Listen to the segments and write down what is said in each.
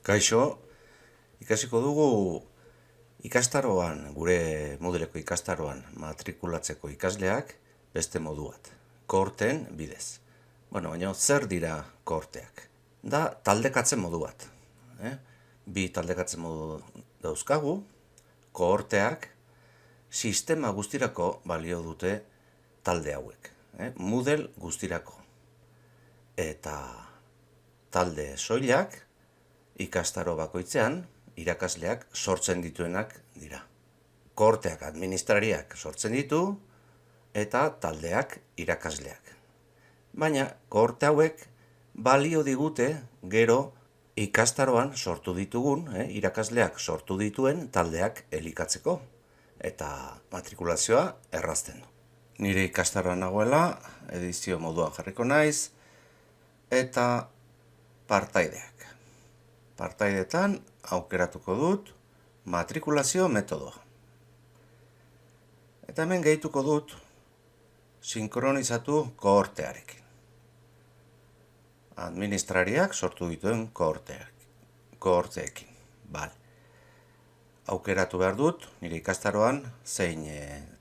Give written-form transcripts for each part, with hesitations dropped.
Kaixo, ikasiko dugu ikastaroan, gure Moodleko ikastaroan matrikulatzeko ikasleak beste modu bat, kohorteen bidez. Baina zer dira kohorteak? Da taldekatze modu bat. Bi taldekatze modu dauzkagu, kohorteak sistema guztirako balio dute talde hauek. Moodle guztirako. Eta talde soilak ikastaro bakoitzean irakasleak sortzen dituenak dira. Kohorteak administrariak sortzen ditu eta taldeak irakasleak. Baina kohorte hauek balio digute gero ikastaroan sortu ditugun, irakasleak sortu dituen taldeak elikatzeko eta matrikulazioa errazten du. Nire ikastaroan nagoela, edizio moduan jarriko naiz eta partaideak. Partaidetan aukeratuko dut matrikulazio metodoa. Eta hemen gehituko dut sinkronizatu kohortearekin. Administrariak sortu dituen kohorteekin. Aukeratu behar dut nire ikastaroan zein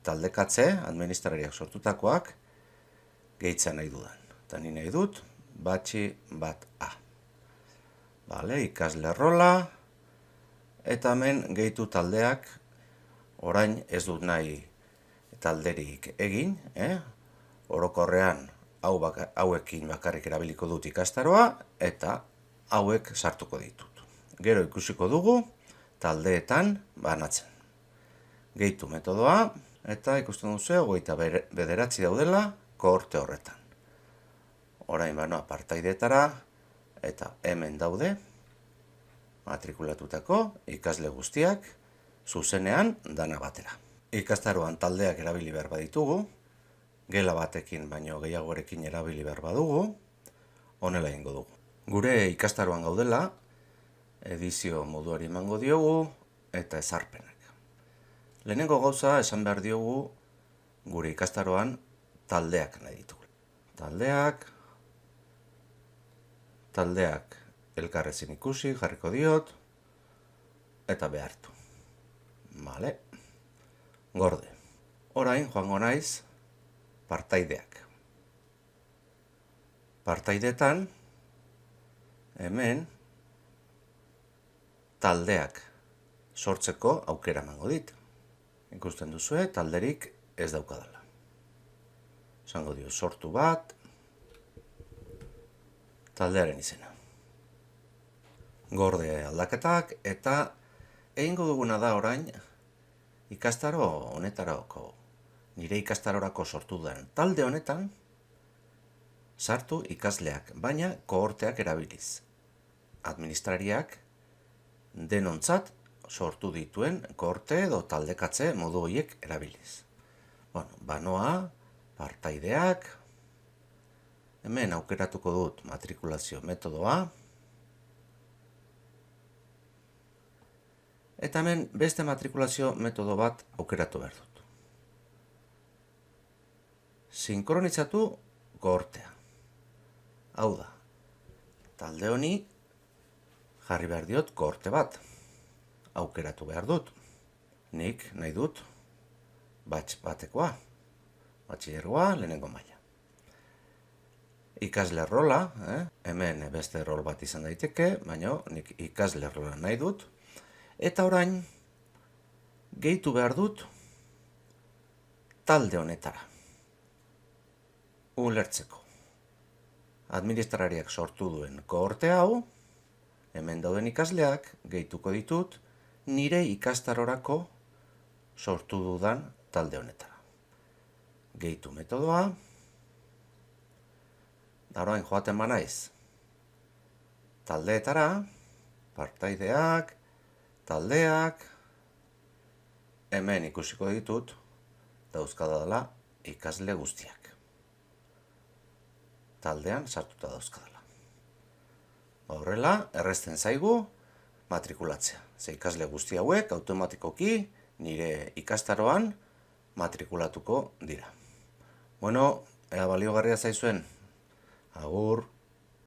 taldekatze administrariak sortutakoak gehitzen nahi dudan. Eta ni nahi dut batxi bat A. Ikasle rola, eta hemen gehitu taldeak, orain ez dut nahi talderik egin, orokorrean hauekin bakarrik erabiliko dut ikastaroa, eta hauek sartuko ditut. Gero ikusiko dugu taldeetan banatzen. Gehitu metodoa, eta ikusten duzu 29 daudela kohorte horretan. Orain banoa partaideetara, eta hemen daude matrikulatutako ikasle guztiak zuzenean dana batera. Ikastaroan taldeak erabili behar baditugu, gela batekin baino gehiagorekin erabili behar badugu, honela egingo dugu. Gure ikastaroan gaudela, edizio moduari emango diogu eta ezarpenak. Lehenengo gauza esan behar diogu gure ikastaroan taldeak nahi ditugu. Taldeak elkarrezin ikusi, jarriko diot, eta behartu. Gorde. Orain joango naiz partaideak. Partaidetan, hemen, taldeak sortzeko aukera emango dit. Ikusten duzue, talderik ez daukadala. Esango dio sortu bat, taldearen izena. Gorde aldaketak eta egingo duguna da orain ikastaro honetarako, nire ikastarorako sortu den talde honetan sartu ikasleak, baina kohorteak erabiliz. Administrariak denontzat sortu dituen kohorte edo taldekatze modu horiek erabiliz. Banoa, partaideak, hemen aukeratuko dut matrikulazio metodoa, eta hemen beste matrikulazio metodo bat aukeratu behar dut. Sinkronizatu kohortea. Hau da, talde honi jarri behar diot kohorte bat. Aukeratu behar dut. Nik nahi dut batx batekoa. Batxillergoa lehenengo maila. Ikasle rola, hemen beste rol bat izan daiteke, baina nik ikasle rola nahi dut. Eta orain, gehitu behar dut talde honetara. Ulertzeko. Administrariak sortu duen kohorte hau, hemen dauden ikasleak gehituko ditut nire ikastarorako sortu dudan talde honetara. Gehitu metodoa. Da orain joaten banaiz. Taldeetara, partaideak, taldeak, hemen ikusiko ditut dauzkadala ikasle guztiak. Taldean sartuta dauzkadala. Horrela, errezten zaigu matrikulatzea. Ze ikasle guzti hauek automatikoki nire ikastaroan matrikulatuko dira. Ea baliogarria zaizuen. Agur.